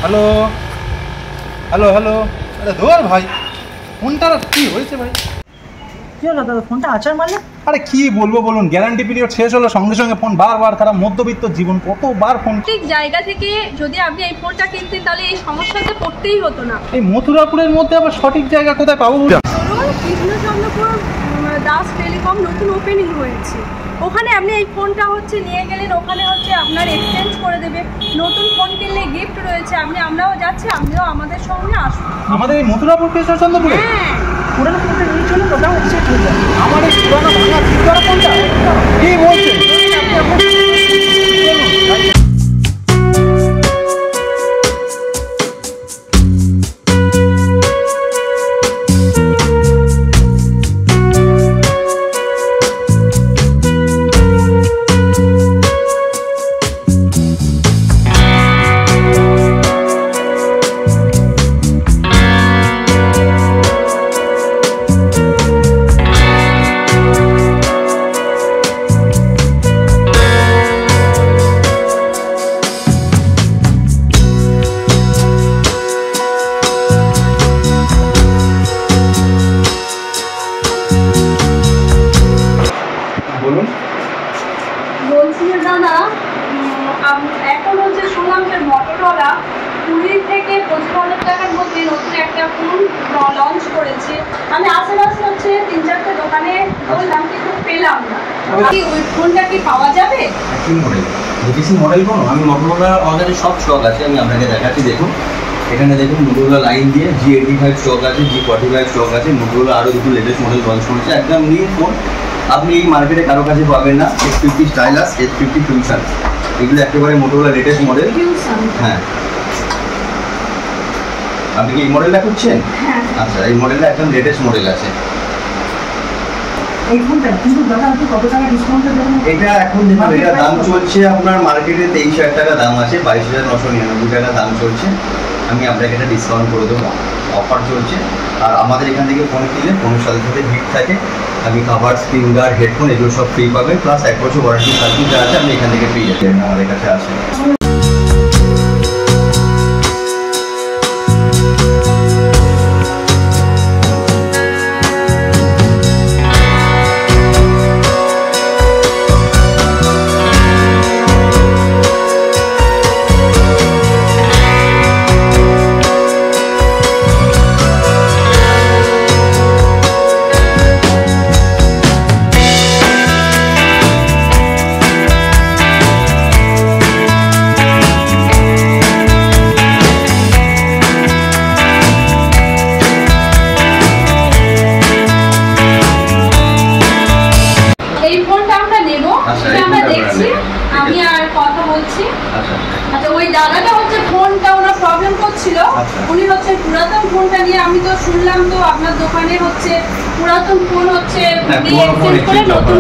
Hello hello hello, আরে ধর ভাই, ফোনটার কি হয়েছে ভাই? কি হলো দাদা, ফোনটা আচার মারলে? আরে কি বলবো বলুন, গ্যারান্টি পিরিয়ড শেষ হলো সঙ্গে সঙ্গে ফোন বারবার খারাপ। মধ্যবিত্ত জীবন, কতবার ফোন। ঠিক জায়গা থেকে যদি আপনি এই ফোনটা কিনতেন তাহলে এই সমস্যাতে পড়তেই হতো না। এই মথুরাপুরের মধ্যে আবার সঠিক জায়গা কোথায় পাবো? কৃষ্ণচন্দ্রপুর দাস টেলিকম নতুন ওপেনিং হয়েছে, ওখানে আপনি এই ফোনটা নিয়ে গেলেন, ওখানে আপনার এক্সচেঞ্জ করে দেবে। নতুন ফোন কিনলে গিফট রয়েছে। আমরাও যাচ্ছি, আপনিও আমাদের সঙ্গে আসুন। আমাদের এই মথুরাপুর কৃষ্ণচন্দ্রপুরে? হ্যাঁ, পুরোনো ফোনটা নিয়ে চলুন, ওটাও এক্সচেঞ্জ হয়ে যাবে। আমার এই পুরোনো ভাঙা ঠিক করা ফোনটা কি বলছেন? বলছি যে দাদা, এখন শুনলাম যে মোটরোলা 20 থেকে 25,000 টাকার মধ্যে নতুন একটা ফোন লঞ্চ করেছে। আমি আশেপাশে 3-4টে দোকানে বললাম কিন্তু পেলাম না। ওই ফোনটা কি পাওয়া যাবে? কি মডেল? দেখেছি মডেল কোনো? আমি মোটরোলা আমাদের সব স্টক আছে, আমি আপনাকে দেখাচ্ছি। দেখুন এখানে দেখুন মোটরোলা লাইন দিয়ে G85 স্টক আছে, G45 স্টক আছে। মোটরোলা আরও দুটো লেটেস্ট মডেল লঞ্চ করেছে, একদম নিউ ফোন। আপনি এই মার্কেটে কারো কাছে পাবেন না। S50 স্টাইলাস, S50 ফিউশন, এগুলো একেবারে মোটরোলা লেটেস্ট মডেল। হ্যাঁ, আপনি কি এই মডেলটা খুঁজছেন? আচ্ছা, এই মডেলটা একদম লেটেস্ট মডেল আছে। এই ফোনটা কিন্তু দাদা আপনি কত টাকা ডিসকাউন্টে দেবেন? এটা এখন দেখুন, এটা দাম চলছে আপনার মার্কেটে 23,000 টাকা দাম আছে, 22,999 টাকা দাম চলছে। আমি আপনাকে এটা ডিসকাউন্ট করে দেবো, অফার চলছে। আর আমাদের এখান থেকে ফোন কিনলে ফোনের সাথে সাথে গিফট থাকে। আপনি কভার, স্ক্রিন গার্ড, হেডফোন এগুলো সব ফ্রি পাবেন, প্লাস 1 বছর ওয়ারেন্টি সার্ভিস যা আছে আপনি এখান থেকে পেয়ে যাবেন আমাদের কাছে আসে। আমি আর কথা বলছি। আচ্ছা, ওই দাদাটা ফোনটা ওনার প্রবলেম করছিল, উনি পুরাতন ফোনটা নিয়ে, আমি তো শুনলাম তো আপনার দোকানে পুরাতন ফোন এক্সচেঞ্জ করে নতুন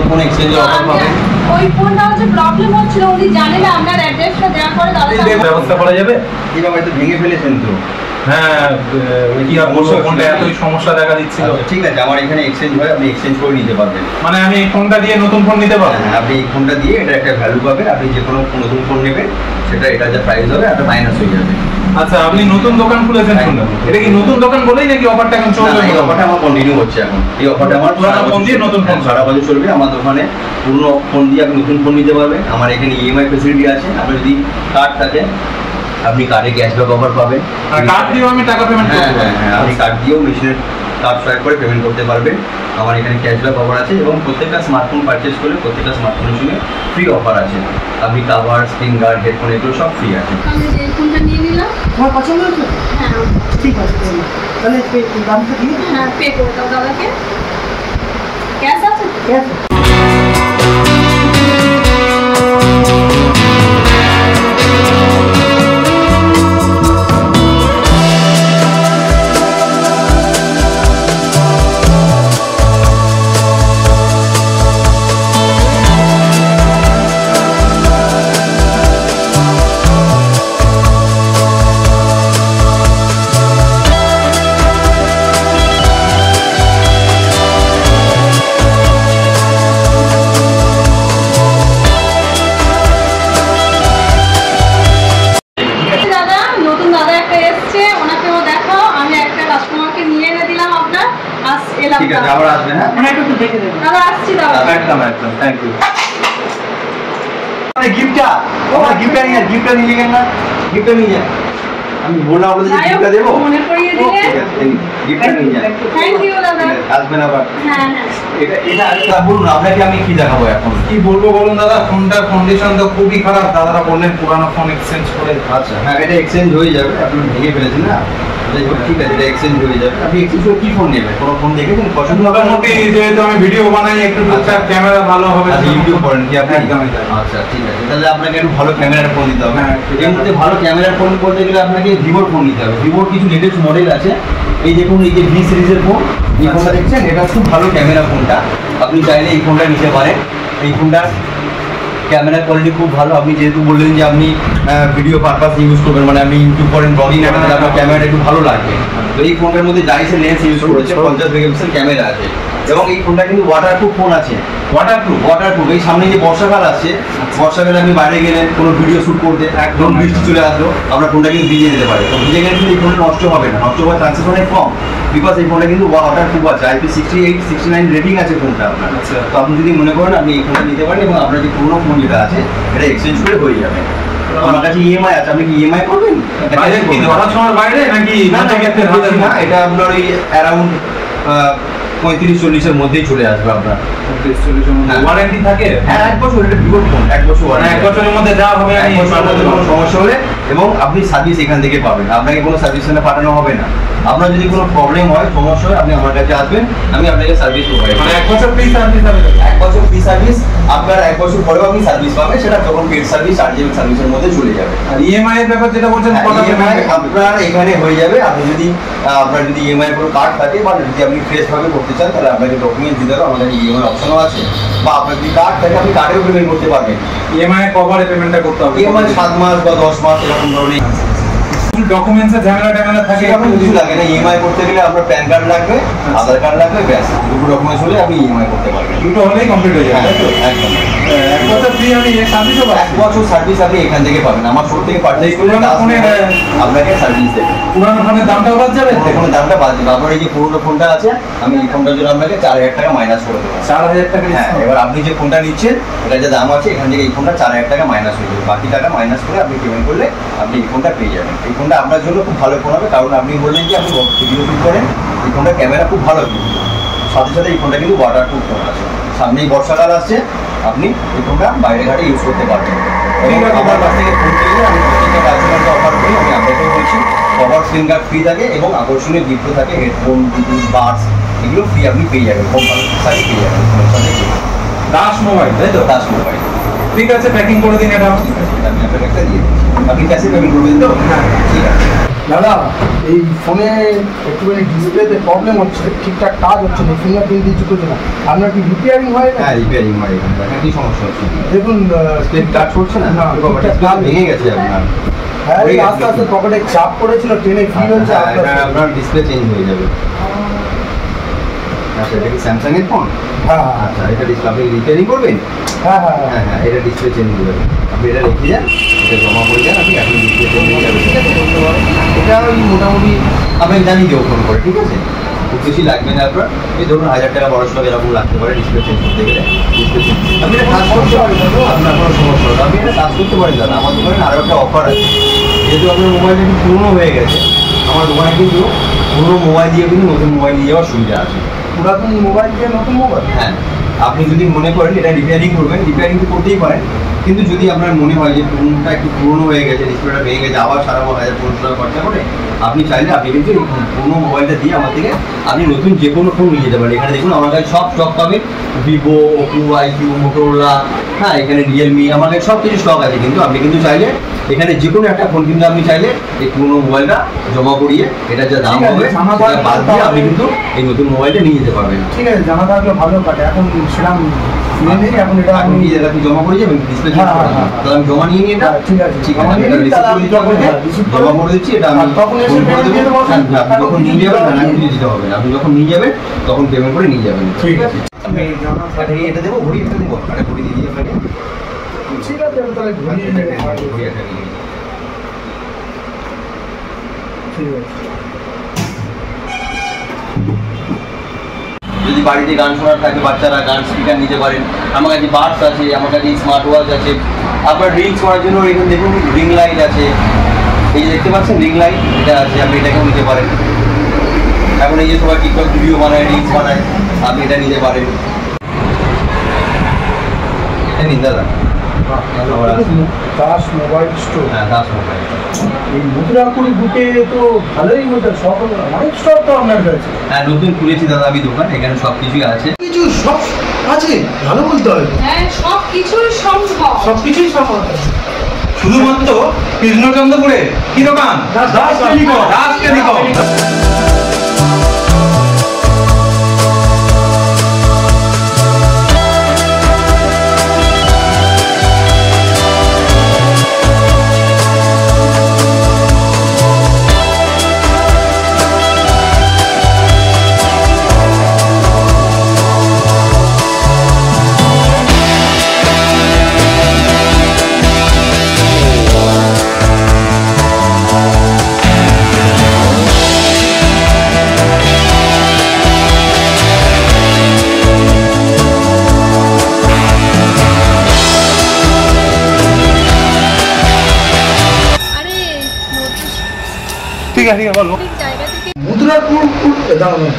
ফোন ওই ফোনটা প্রবলেম হচ্ছিল, উনি জানে না আপনার অ্যাড্রেসটা দেওয়া করে দাদা ব্যবস্থা করা যাবে। কিভাবে তো ভেঙে ফেলেছেন তো? হ্যাঁ, কি আর বলবো, ফোনটা এতই সমস্যা দেখা দিচ্ছিল। ঠিক আছে, আমার এখানে এক্সচেঞ্জ হয়, আপনি এক্সচেঞ্জ করে নিতে পারবেন। মানে আমি এই ফোনটা দিয়ে নতুন ফোন নিতে পারবো? হ্যাঁ, আপনি এই ফোনটা দিয়ে এটা একটা ভ্যালু পাবেন। আপনি যে কোনো নতুন ফোন নেবেন সেটা এটা যে প্রাইস হবে একটা মাইনাস হয়ে যাবে। আচ্ছা, আপনি নতুন দোকান খুলেছেন শুনলাম, এটা কি নতুন দোকান বলেই নাকি অফারটা এখন চলবে? এই অফারটা আমার কন্টিনিউ হচ্ছে এখন। এই অফারটা আমার পুরোনো ফোন দিয়ে নতুন ফোন সারা বছর চলবে। আমার দোকানে পুরনো ফোন দিয়ে আপনি নতুন ফোন নিতে পারবেন। আমার এখানে EMI ফেসিলিটি আছে। আপনার যদি কার্ড থাকে আপনি কার্ডে ক্যাশব্যাক অফার পাবেন। কার্ড দিয়েও আমি টাকা পেমেন্ট করতে পারবো? হ্যাঁ, আপনি কার্ড দিয়েও মেশিনের কার্ড সোয়াইপ করে পেমেন্ট করতে পারবেন। আমার এখানে ক্যাশব্যাক অফার আছে এবং প্রত্যেকটা স্মার্টফোন পারচেজ করলে প্রত্যেকটা স্মার্টফোনের সঙ্গে ফ্রি অফার আছে। আপনি কভার, স্ক্রিন গার্ড, হেডফোন এগুলো সব ফ্রি আছে। আমি যে ফোনটা নিয়ে নিলাম, তোমার পছন্দ হয়েছে? হ্যাঁ, ঠিক আছে, তাহলে দামটা দিয়ে পে করে দাও দাদাকে। ক্যাশ আছে? ক্যাশ। গেলাম। ঠিক আছে, আবার আসবেন। হ্যাঁ, মানে একটু দেখে দেবেন। আবার আসছি তাহলে। একদম একদম, থ্যাংক ইউ। গিফটটা গিফটটা নিয়ে গেলেন না, গিফটটা নিয়ে যান। আমি বললাম আপনাদের যাই হোক, গিফটটা দেবো। মনে করিয়ে দিলে। ঠিক আছে, গিফটটা নিয়ে যান। থ্যাংক ইউ দাদা। আসবেন আবার। হ্যাঁ হ্যাঁ। এটা আচ্ছা বলুন, আপনাকে আমি কি দেখাবো এখন? কি বলবো বলুন দাদা, ফোনটার কন্ডিশন তো খুবই খারাপ। দাদারা বললেন পুরানো ফোন এক্সচেঞ্জ করে। আচ্ছা, হ্যাঁ, এটা এক্সচেঞ্জ হয়ে যাবে। আপনি ভেঙে ফেলেছেন না, যাই হোক, ঠিক আছে, এটা এক্সচেঞ্জ হয়ে যাবে। আপনি এক্সচেঞ্জ করে কি ফোন নেবেন? কোনো ফোন দেখেছেন পছন্দ হবে? মোটামুটি যেহেতু আমি ভিডিও বানাই, একটু টুকটাক ক্যামেরা ভালো হবে। আচ্ছা, ইউটিউব করেন কি আপনি? একদমই তাই। আচ্ছা, ঠিক আছে, তাহলে আপনাকে একটু ভালো ক্যামেরার ফোন দিতে হবে। হ্যাঁ, ঠিক এর আছে। মধ্যে ভালো ক্যামেরার ফোন বলতে গেলে আপনাকে ভিভোর ফোন নিতে হবে। ভিভোর কিছু লেটেস্ট মডেল আছে। এই দেখুন, এই যে ভি সিরিজের ফোন, এই ফোনটা দেখছেন, এটা খুব ভালো ক্যামেরা ফোনটা। আপনি চাইলে এই ফোনটা নিতে পারেন। এই ফোনটার ক্যামেরা কোয়ালিটি খুব ভালো। আপনি যেহেতু বললেন যে আপনি ভিডিও পারপাস ইউজ করবেন, মানে আপনি ইউটিউব করেন, ব্লগিং করেন, তাহলে আপনার ক্যামেরাটা একটু ভালো লাগবে। তো এই ফোনটার মধ্যে ডাইসের লেন্স ইউজ করেছে, 50 মেগাপিক্সেল ক্যামেরা আছে, এবং এই ফোনটা কিন্তু ওয়াটারপ্রুফ ফোন আছে। ওয়াটারপ্রুফ। এই সামনে যে বর্ষাকাল আসছে, বর্ষাকালে আপনি বাইরে গেলেন কোনো ভিডিও শুট করতে, একদম বৃষ্টি চলে আসলো, আপনার ফোনটা কিন্তু ভিজে যেতে পারে। তো ভিজে গেলে কিন্তু এই ফোনটা নষ্ট হবে না, নষ্ট হওয়ার চান্সেস অনেক কম, বিকজ এই ফোনটা কিন্তু ওয়াটারপ্রুফ আছে। IP68 69 রেটিং আছে ফোনটা আপনার। আচ্ছা। তো আপনি যদি মনে করেন আপনি এই ফোনটা নিতে পারেন, এবং আপনার যে পুরোনো ফোন যেটা আছে এটা এক্সচেঞ্জ করে হয়ে যাবে। আমার কাছে ইএমআই আছে, আপনি কি ইএমআই করবেন? বাজেট কি ধরাছোঁয়ার বাইরে নাকি? না, এটা আপনার ওই অ্যারাউন্ড 35-40 এর মধ্যেই চলে আসবে আপনার। ওয়ারেন্টি থাকে? হ্যাঁ, 1 বছর। এটা ভিভোর ফোন, 1 বছর মানে ওয়ারেন্টি। 1 বছরের মধ্যে যা হবে 1 বছরের মধ্যে কোনো সমস্যা হলে, এবং আপনি সার্ভিস এখান থেকে পাবেন, আপনাকে কোনো সার্ভিস সেন্টার পাঠানো হবে না। আপনার যদি কোনো প্রবলেম হয়, সমস্যা হয়, আপনি আমার কাছে আসবেন, আমি আপনাকে সার্ভিস প্রোভাইড মানে করব। 1 বছর ফ্রি সার্ভিস হবে? 1 বছর ফ্রি সার্ভিস, আপনার 1 বছর পরেও আপনি সার্ভিস পাবেন, সেটা যখন পেড সার্ভিস, চার্জেবল সার্ভিসের মধ্যে চলে যাবে। আর ইএমআই এর ব্যাপার যেটা বলছেন, কত ইএমআই পেমেন্ট? আপনার এখানে হয়ে যাবে। আপনি যদি আপনার যদি ইএমআই কোনো কার্ড থাকে, বা যদি আপনি ফ্রেশ ভাবে করতে চান, তাহলে আপনাকে ডকুমেন্ট দিতে হবে। আমাদের ইএমআই অপশনও আছে, বা আপনার যদি কার্ড থাকে আপনি কার্ডেও পেমেন্ট করতে পারবেন। ইএমআই কভারে পেমেন্টটা করতে হবে? ইএমআই 7 মাস বা 10 মাস এরকম ধরনের। ডকুমেন্টসে ঝামেলা থাকে? সেরকম কিছু লাগে না। ইএমআই করতে গেলে আপনার প্যান কার্ড লাগবে, আধার কার্ড লাগবে, ব্যাস, দুটো ডকুমেন্টস হলে আপনি ইএমআই করতে পারবেন। দুটো হলেই কমপ্লিট হয়ে যাবে, তাই তো? একদম। 1 বছর ফ্রি আমি সার্ভিসও 1 বছর সার্ভিস আপনি এখান থেকে পাবেন। আমার শোরুম থেকে পারচেজ করলে পুরোনো ফোনের আপনাকে সার্ভিস দেবে। পুরানো ফোনের দামটাও বাদ যাবে? পুরোনো দামটা বাদ দেবে। আপনার এই যে পুরোনো ফোনটা আছে, আমি এই ফোনটার জন্য আপনাকে 4000 টাকা মাইনাস করে দেবো। 4000 টাকা? হ্যাঁ, এবার আপনি যে ফোনটা নিচ্ছেন, এটা যে দাম আছে, এখান থেকে এই ফোনটা 4000 টাকা মাইনাস হয়ে যাবে। বাকি টাকা মাইনাস করে আপনি পেমেন্ট করলে আপনি এই ফোনটা পেয়ে যাবেন। এই ফোনটা আপনার জন্য খুব ভালো ফোন হবে, কারণ আপনি বললেন যে আপনি ভিডিও শুট করেন, এই ফোনটার ক্যামেরা খুব ভালো, সাথে সাথে এই ফোনটা কিন্তু ওয়াটারপ্রুফ ফোন আছে। সামনেই বর্ষাকাল আসছে, আপনি এই ফোনটা বাইরে ঘাটে ইউজ করতে পারবেন। এবং আমার কাছ থেকে ফোন কিনলে আমি প্রত্যেকটা কাস্টমারকে অফার করি, আমি আপনাকেও বলছি, কভার স্ক্রিন গার্ড ফ্রি থাকে, এবং আকর্ষণীয় গিফট থাকে, হেডফোন, ব্লুটুথ, বাডস, এগুলো ফ্রি আপনি পেয়ে যাবেন, খুব ভালো সাথে পেয়ে যাবেন ফোনের সাথে। দাস মোবাইল, তাই তো? দাস মোবাইল। ঠিক আছে, প্যাকিং করে দিন এটা। আমি আপনাকে একটা দিয়ে দিচ্ছি, আপনি ক্যাশে পেমেন্ট করবেন তো? হ্যাঁ, ঠিক আছে। দাদা, এই ফোনে একটুখানি ডিসপ্লেতে প্রবলেম হচ্ছে, ঠিকঠাক কাজ হচ্ছে না, ফিঙ্গারপ্রিন্ট দিচ্ছে করছে না। আপনার কি রিপেয়ারিং হয় না? হ্যাঁ, রিপেয়ারিং হয় এখানে। এখন কি সমস্যা হচ্ছে? দেখুন, স্ক্রিন কাজ করছে না? না, ডিসপ্লে ভেঙে গেছে আপনার। হ্যাঁ, হয়ে গেছে। আস্তে আস্তে পকেটে চাপ পড়েছিল, ট্রেনে ফিল হচ্ছে। হ্যাঁ, এটা আপনার ডিসপ্লে চেঞ্জ হয়ে যাবে। আচ্ছা, এটা কি স্যামসাং এর ফোন? হ্যাঁ আচ্ছা, এটা ডিসপ্লে আপনি রিপেয়ারিং করবেন? হ্যাঁ হ্যাঁ হ্যাঁ হ্যাঁ, এটা ডিসপ্লে চেঞ্জ হয়ে যাবে। আপনি এটা রেখে যান, এটা জমা করে যান, আপনি এখন ডিসপ্লে চেঞ্জ হয়ে যাবে। ঠিক আছে, বলতে পারেন। এটা ওই মোটামুটি আপনাকে জানিয়ে দেবো ফোন করে, ঠিক আছে? খুব বেশি লাগবে না আপনার, এই ধরুন 1000 টাকা 1200 টাকা এরকম লাগতে পারে ডিসপ্লে চেঞ্জ করতে গেলে। ডিসপ্লে চেঞ্জ আপনি এটা কাজ করতে পারেন দাদা, আপনার কোনো সমস্যা হবে না। আপনি এটা কাজ করতে পারেন দাদা। আমার দোকানে আরও একটা অফার আছে, যেহেতু আপনার মোবাইলটা একটু পুরোনো হয়ে গেছে, আমার দোকানে কিন্তু পুরোনো মোবাইল দিয়ে কিন্তু নতুন মোবাইল নিয়ে যাওয়ার সুবিধা আছে। পুরাতন মোবাইল দিয়ে নতুন মোবাইল? হ্যাঁ, আপনি যদি মনে করেন এটা রিপেয়ারিং করবেন, রিপেয়ারিং তো করতেই পারেন, কিন্তু যদি আপনার মনে হয় যে ফোনটা একটু পুরোনো হয়ে গেছে, ডিসপ্লেটা ভেঙে গেছে, আবার সারাবো 1500 টাকা খরচা করে, আপনি চাইলে আপনি কিন্তু এই পুরোনো মোবাইলটা দিয়ে আমার থেকে আপনি নতুন যে কোনো ফোন নিয়ে যেতে পারেন। এখানে দেখুন আমার কাছে সব স্টক পাবেন, ভিভো, ওপো, আইকিউ, মোটোরোলা, হ্যাঁ, এখানে রিয়েলমি, আমার কাছে সব কিছু স্টক আছে। কিন্তু আপনি কিন্তু চাইলে এখানে যে কোনো একটা ফোন কিন্তু আপনি চাইলে এই পুরোনো মোবাইলটা জমা করিয়ে এটা যা দাম হবে সেটা বাদ দিয়ে আপনি কিন্তু এই নতুন মোবাইলটা নিয়ে যেতে পারবেন। ঠিক আছে, জানা থাকলে ভালো কাটে। এখন সেরকম নেই, এখন এটা আপনি আমি আপনি জমা করে যাবেন ডিসপ্লে চেঞ্জ হ্যাঁ, করে হ্যাঁ, তাহলে আমি জমা নিয়ে নিই এটা। ঠিক আছে, ঠিক জমা আছে, আমি নিয়ে নিই, রিসিপ্ট তাহলে করে দিতে হবে, হ্যাঁ, রিসিপ্ট জমা করে করে দিচ্ছি, এটা আমি আর তখন এসে ফোন করে পেমেন্ট দিয়ে দেবো। দেবো। হ্যাঁ, আপনি যখন নিয়ে যাবেন না, আমি দিয়ে দিতে হবে না, আপনি যখন নিয়ে যাবেন তখন পেমেন্ট করে নিয়ে যাবেন। ঠিক আছে। আমি এটা দেবো, ঘড়ি একটা দেবো, একটা ঘড়ি দিয়ে দিই আপনাকে। ঠিক আছে, আমি তাহলে ঘুরিয়ে নিয়ে নেবো। ঘড়ি একটা নিয়ে নিই। ঠিক আছে। যদি বাড়িতে গান শোনার থাকে বাচ্চারা গান স্পিকার নিতে পারেন। আমার কাছে বাডস আছে, আমার কাছে স্মার্ট ওয়াচ আছে। আপনার রিলস করার জন্য এখানে দেখুন রিং লাইট আছে, এই যে দেখতে পাচ্ছেন রিং লাইট এটা আছে, আপনি এটাকেও নিতে পারেন। এখন এই যে সবাই টিকটক ভিডিও বানায়, রিলস বানায়, আপনি এটা নিতে পারেন। এটা নিন দাদা। Das mobile store. হ্যাঁ, দাস মোবাইল। এই মথুরাপুর বুকে তো ভালোই মোটাল সব অনেক স্টক তো আপনার কাছে। হ্যাঁ, নতুন খুলেছি দাদা আমি দোকান, এখানে সব কিছুই আছে। কিছু সব আছে, ভালো বলতে হবে। হ্যাঁ, সব কিছুই সম্ভব। সব কিছুই সম্ভব। শুধুমাত্র কৃষ্ণচন্দ্রপুরে কি দোকান? দাস টেলিকম। দাস টেলিকম। ঠিক আছে, বলো। জায়গা থেকে মথুরাপুর দাঁড়ানো